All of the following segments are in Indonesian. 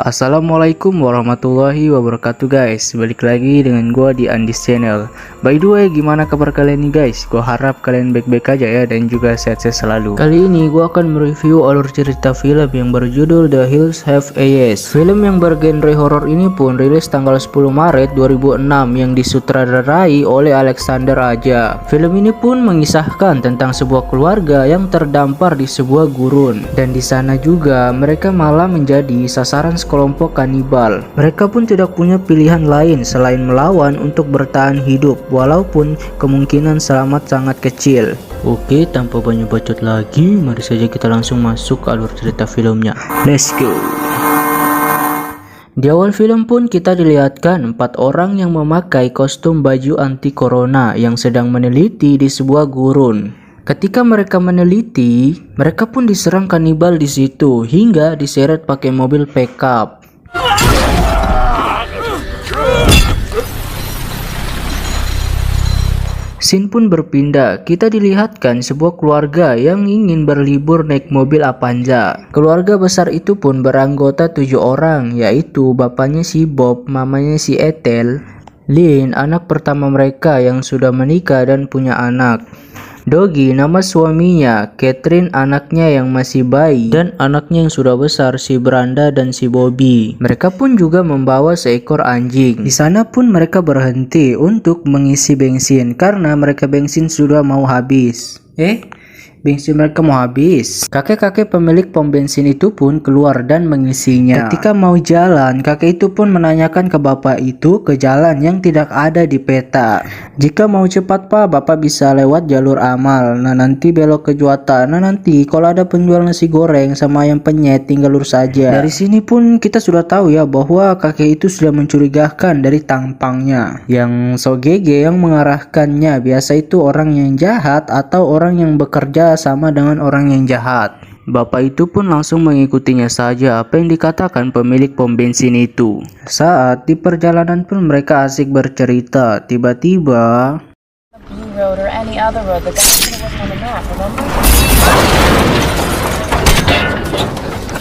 Assalamualaikum warahmatullahi wabarakatuh guys. Balik lagi dengan gua di Andis Channel. By the way, gimana kabar kalian nih guys? Gua harap kalian baik-baik aja ya dan juga sehat-sehat selalu. Kali ini gua akan mereview alur cerita film yang berjudul The Hills Have Eyes. Film yang bergenre horor ini pun rilis tanggal 10 Maret 2006 yang disutradarai oleh Alexander Aja. Film ini pun mengisahkan tentang sebuah keluarga yang terdampar di sebuah gurun, dan di sana juga mereka malah menjadi sasaran sekelompok kanibal. Mereka pun tidak punya pilihan lain selain melawan untuk bertahan hidup, walaupun kemungkinan selamat sangat kecil. Oke, tanpa banyak bacot lagi, mari saja kita langsung masuk ke alur cerita filmnya. Let's go. Di awal film pun kita dilihatkan 4 orang yang memakai kostum baju anti corona yang sedang meneliti di sebuah gurun. Ketika mereka meneliti, mereka pun diserang kanibal di situ hingga diseret pakai mobil pickup. Scene pun berpindah, kita dilihatkan sebuah keluarga yang ingin berlibur naik mobil Avanza. Keluarga besar itu pun beranggota 7 orang, yaitu bapaknya si Bob, mamanya si Ethel, Lynn, anak pertama mereka yang sudah menikah dan punya anak, Doggy, nama suaminya, Catherine, anaknya yang masih bayi, dan anaknya yang sudah besar, si Branda dan si Bobby. Mereka pun juga membawa seekor anjing. Di sana pun mereka berhenti untuk mengisi bensin karena mereka bensin sudah mau habis. Bensin mereka mau habis. Kakek-kakek pemilik pom bensin itu pun keluar dan mengisinya. Ketika mau jalan, kakek itu pun menanyakan ke bapak itu ke jalan yang tidak ada di peta. Jika mau cepat pak, bapak bisa lewat jalur amal. Nah nanti belok ke Juwata. Nah nanti kalau ada penjual nasi goreng sama ayam penyet tinggal lurus saja. Dari sini pun kita sudah tahu ya bahwa kakek itu sudah mencurigakan dari tampangnya. Yang so gege yang mengarahkannya biasa itu orang yang jahat atau orang yang bekerja sama dengan orang yang jahat. Bapak itu pun langsung mengikutinya saja apa yang dikatakan pemilik pom bensin itu. Saat di perjalanan pun mereka asik bercerita. Tiba-tiba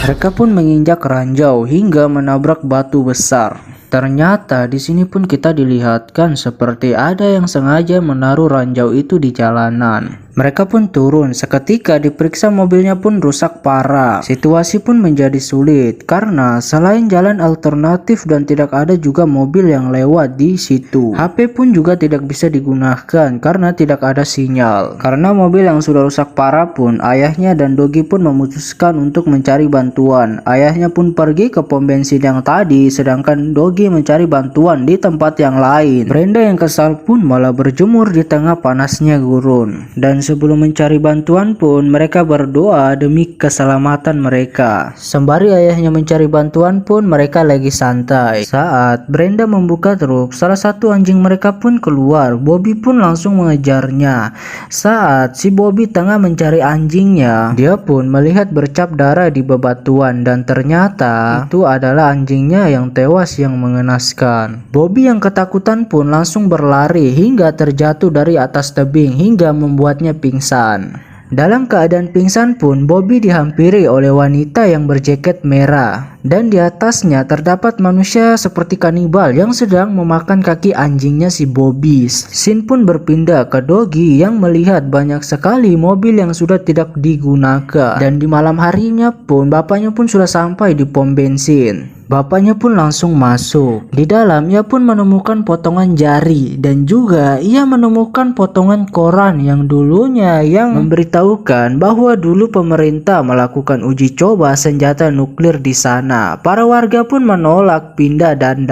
mereka pun menginjak ranjau hingga menabrak batu besar. Ternyata di sini pun kita dilihatkan seperti ada yang sengaja menaruh ranjau itu di jalanan. Mereka pun turun, seketika diperiksa mobilnya pun rusak parah. Situasi pun menjadi sulit karena selain jalan alternatif dan tidak ada juga mobil yang lewat di situ. HP pun juga tidak bisa digunakan karena tidak ada sinyal. Karena mobil yang sudah rusak parah pun, ayahnya dan Doggy pun memutuskan untuk mencari bantuan. Ayahnya pun pergi ke pom bensin yang tadi, sedangkan Doggy mencari bantuan di tempat yang lain. Brenda yang kesal pun malah berjemur di tengah panasnya gurun. Dan sebelum mencari bantuan pun mereka berdoa demi keselamatan mereka. Sembari ayahnya mencari bantuan pun mereka lagi santai. Saat Brenda membuka truk, salah satu anjing mereka pun keluar. Bobby pun langsung mengejarnya. Saat si Bobby tengah mencari anjingnya, dia pun melihat bercak darah di bebatuan dan ternyata itu adalah anjingnya yang tewas yang mengenaskan. Bobby yang ketakutan pun langsung berlari hingga terjatuh dari atas tebing hingga membuatnya pingsan. Dalam keadaan pingsan pun Bobby dihampiri oleh wanita yang berjaket merah dan di atasnya terdapat manusia seperti kanibal yang sedang memakan kaki anjingnya si Bobby. Scene pun berpindah ke Doggy yang melihat banyak sekali mobil yang sudah tidak digunakan, dan di malam harinya pun bapaknya pun sudah sampai di pom bensin. Bapaknya pun langsung masuk. Di dalam ia pun menemukan potongan jari dan juga ia menemukan potongan koran yang dulunya yang memberitahukan bahwa dulu pemerintah melakukan uji coba senjata nuklir di sana. Para warga pun menolak pindah dan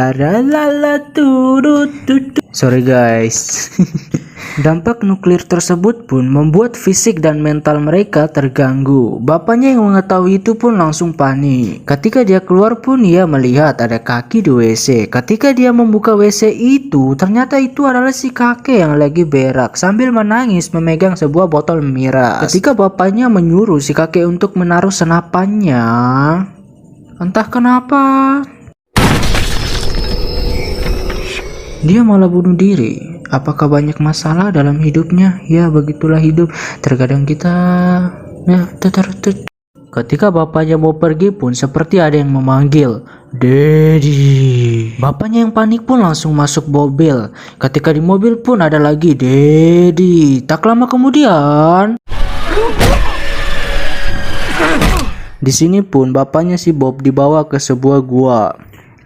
sorry guys. Dampak nuklir tersebut pun membuat fisik dan mental mereka terganggu. Bapaknya yang mengetahui itu pun langsung panik. Ketika dia keluar pun ia melihat ada kaki di WC. Ketika dia membuka WC itu, ternyata itu adalah si kakek yang lagi berak sambil menangis memegang sebuah botol miras. Ketika bapaknya menyuruh si kakek untuk menaruh senapannya, entah kenapa dia malah bunuh diri. Apakah banyak masalah dalam hidupnya? Ya begitulah hidup. Terkadang kita Ketika bapaknya mau pergi pun seperti ada yang memanggil, "Daddy." Bapaknya yang panik pun langsung masuk mobil. Ketika di mobil pun ada lagi, "Daddy." Tak lama kemudian, di sini pun bapaknya si Bob dibawa ke sebuah gua.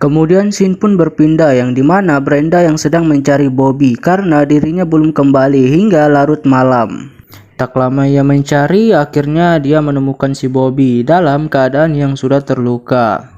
Kemudian scene pun berpindah yang dimana Brenda yang sedang mencari Bobby karena dirinya belum kembali hingga larut malam. Tak lama ia mencari, akhirnya dia menemukan si Bobby dalam keadaan yang sudah terluka.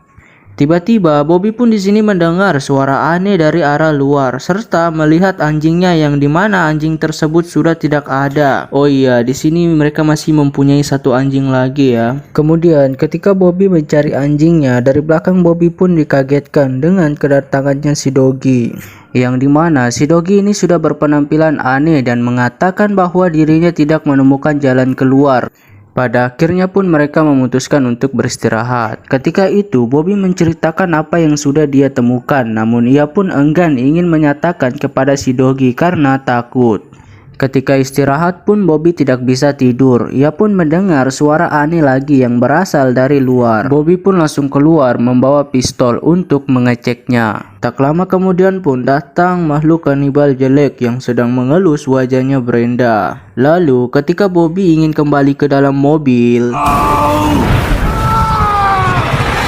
Tiba-tiba Bobby pun di sini mendengar suara aneh dari arah luar serta melihat anjingnya yang dimana anjing tersebut sudah tidak ada. Oh iya, di sini mereka masih mempunyai satu anjing lagi ya. Kemudian ketika Bobby mencari anjingnya, dari belakang Bobby pun dikagetkan dengan kedatangannya si Doggy. Yang dimana si Doggy ini sudah berpenampilan aneh dan mengatakan bahwa dirinya tidak menemukan jalan keluar. Pada akhirnya pun mereka memutuskan untuk beristirahat. Ketika itu Bobby menceritakan apa yang sudah dia temukan, namun ia pun enggan ingin menyatakan kepada si Doggy karena takut. Ketika istirahat pun Bobby tidak bisa tidur. Ia pun mendengar suara aneh lagi yang berasal dari luar. Bobby pun langsung keluar membawa pistol untuk mengeceknya. Tak lama kemudian pun datang makhluk kanibal jelek yang sedang mengelus wajahnya Brenda. Lalu ketika Bobby ingin kembali ke dalam mobil,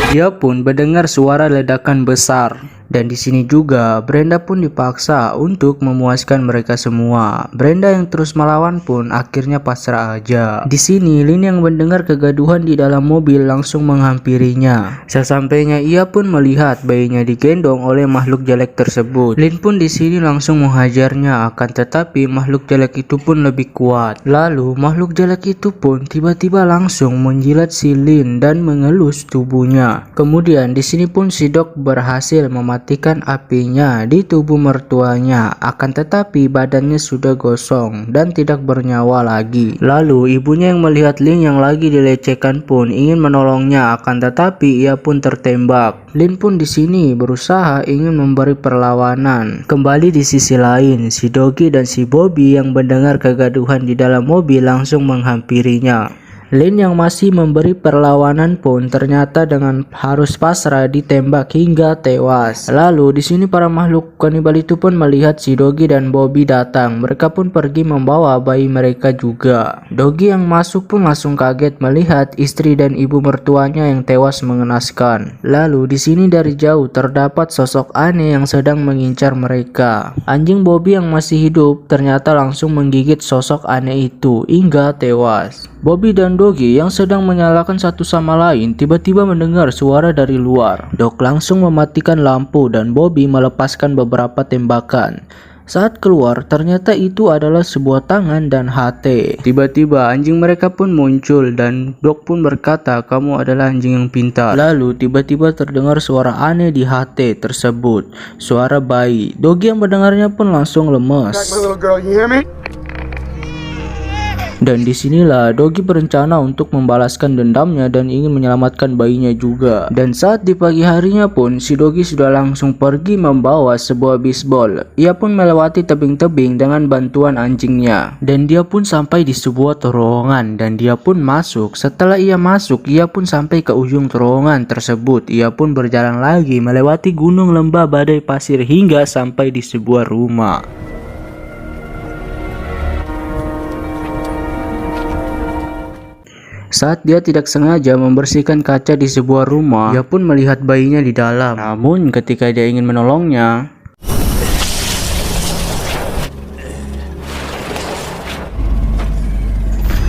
dia pun mendengar suara ledakan besar. Dan di sini juga Brenda pun dipaksa untuk memuaskan mereka semua. Brenda yang terus melawan pun akhirnya pasrah aja. Di sini Lynn yang mendengar kegaduhan di dalam mobil langsung menghampirinya. Sesampainya ia pun melihat bayinya digendong oleh makhluk jelek tersebut. Lynn pun di sini langsung menghajarnya, akan tetapi makhluk jelek itu pun lebih kuat. Lalu makhluk jelek itu pun tiba-tiba langsung menjilat si Lynn dan mengelus tubuhnya. Kemudian di sini pun si Doc berhasil mematikan apinya di tubuh mertuanya, akan tetapi badannya sudah gosong dan tidak bernyawa lagi. Lalu ibunya yang melihat Lynn yang lagi dilecehkan pun ingin menolongnya, akan tetapi ia pun tertembak. Lynn pun di sini berusaha ingin memberi perlawanan. Kembali di sisi lain, si Doggy dan si Bobby yang mendengar kegaduhan di dalam mobil langsung menghampirinya. Lynn yang masih memberi perlawanan pun ternyata dengan harus pasrah ditembak hingga tewas. Lalu di sini para makhluk kanibal itu pun melihat si Doggy dan Bobby datang. Mereka pun pergi membawa bayi mereka juga. Doggy yang masuk pun langsung kaget melihat istri dan ibu mertuanya yang tewas mengenaskan. Lalu di sini dari jauh terdapat sosok aneh yang sedang mengincar mereka. Anjing Bobby yang masih hidup ternyata langsung menggigit sosok aneh itu hingga tewas. Bobby dan Doggy yang sedang menyalakan satu sama lain tiba-tiba mendengar suara dari luar. Doc langsung mematikan lampu dan Bobby melepaskan beberapa tembakan. Saat keluar ternyata itu adalah sebuah tangan dan HT. Tiba-tiba anjing mereka pun muncul dan Doc pun berkata, "Kamu adalah anjing yang pintar." Lalu tiba-tiba terdengar suara aneh di HT tersebut. Suara bayi. Doggy yang mendengarnya pun langsung lemas. Dan disinilah Doggy berencana untuk membalaskan dendamnya dan ingin menyelamatkan bayinya juga. Dan saat di pagi harinya pun si Doggy sudah langsung pergi membawa sebuah bisbol. Ia pun melewati tebing-tebing dengan bantuan anjingnya. Dan dia pun sampai di sebuah terowongan dan dia pun masuk. Setelah ia masuk, ia pun sampai ke ujung terowongan tersebut. Ia pun berjalan lagi melewati gunung, lembah, badai pasir hingga sampai di sebuah rumah. Saat dia tidak sengaja membersihkan kaca di sebuah rumah, dia pun melihat bayinya di dalam. Namun ketika dia ingin menolongnya,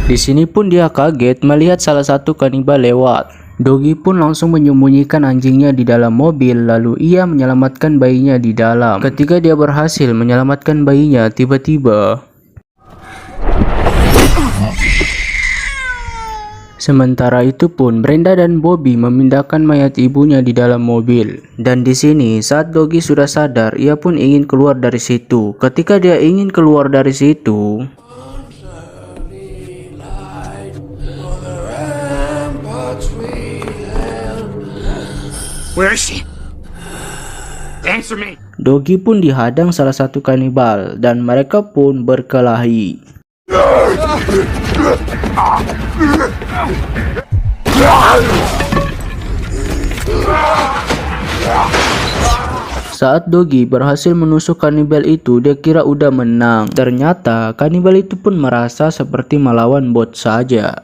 di sini pun dia kaget melihat salah satu kanibal lewat. Doggy pun langsung menyembunyikan anjingnya di dalam mobil, lalu ia menyelamatkan bayinya di dalam. Ketika dia berhasil menyelamatkan bayinya, tiba-tiba sementara itu pun Brenda dan Bobby memindahkan mayat ibunya di dalam mobil. Dan di sini saat Doggy sudah sadar, ia pun ingin keluar dari situ. Ketika dia ingin keluar dari situ, Where is she? Answer me. Doggy pun dihadang salah satu kanibal dan mereka pun berkelahi. Saat Doggy berhasil menusuk kanibal itu, dia kira udah menang. Ternyata kanibal itu pun merasa seperti melawan bot saja.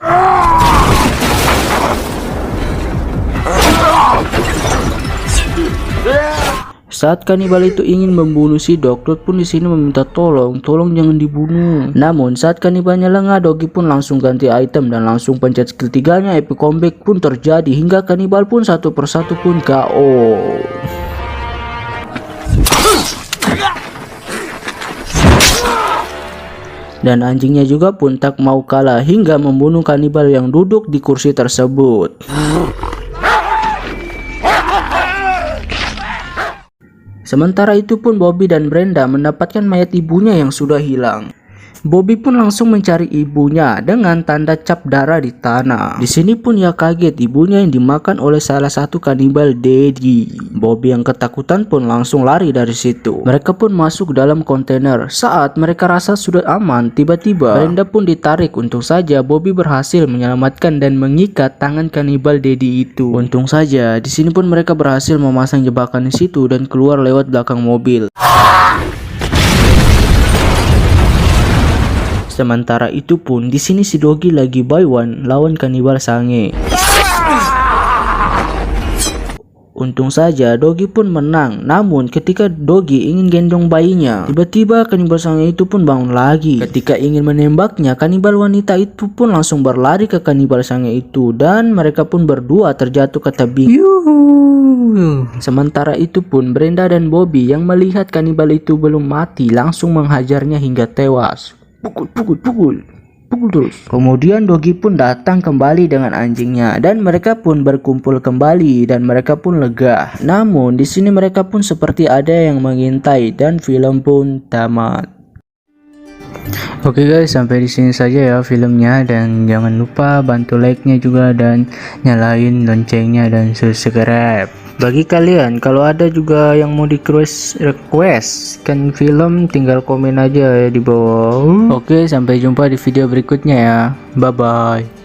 Saat kanibal itu ingin membunuh si Dog, Dog pun di sini meminta tolong jangan dibunuh. Namun saat kanibalnya lengah, Doggy pun langsung ganti item dan langsung pencet skill 3-nya. Epic comeback pun terjadi hingga kanibal pun satu persatu pun KO. Dan anjingnya juga pun tak mau kalah hingga membunuh kanibal yang duduk di kursi tersebut. Sementara itu pun Bobby dan Brenda mendapatkan mayat ibunya yang sudah hilang. Bobby pun langsung mencari ibunya dengan tanda cap darah di tanah. Di sini pun ia kaget ibunya yang dimakan oleh salah satu kanibal Daddy. Bobby yang ketakutan pun langsung lari dari situ. Mereka pun masuk dalam kontainer. Saat mereka rasa sudah aman, tiba-tiba Brenda pun ditarik. Untung saja Bobby berhasil menyelamatkan dan mengikat tangan kanibal Daddy itu. Untung saja di sini pun mereka berhasil memasang jebakan di situ dan keluar lewat belakang mobil. Sementara itu pun di sini si Doggy lagi buy one lawan kanibal Sange. Untung saja Doggy pun menang. Namun ketika Doggy ingin gendong bayinya, tiba-tiba kanibal Sange itu pun bangun lagi. Ketika ingin menembaknya, kanibal wanita itu pun langsung berlari ke kanibal Sange itu dan mereka pun berdua terjatuh ke tebing. Sementara itu pun Brenda dan Bobby yang melihat kanibal itu belum mati langsung menghajarnya hingga tewas. Pukul terus. Kemudian Doggy pun datang kembali dengan anjingnya dan mereka pun berkumpul kembali dan mereka pun lega. Namun di sini mereka pun seperti ada yang mengintai dan film pun tamat. Oke guys, sampai di sini saja ya filmnya, dan jangan lupa bantu like-nya juga dan nyalain loncengnya dan subscribe. Bagi kalian kalau ada juga yang mau request kan film, tinggal komen aja ya di bawah. Oke, sampai jumpa di video berikutnya ya. Bye bye.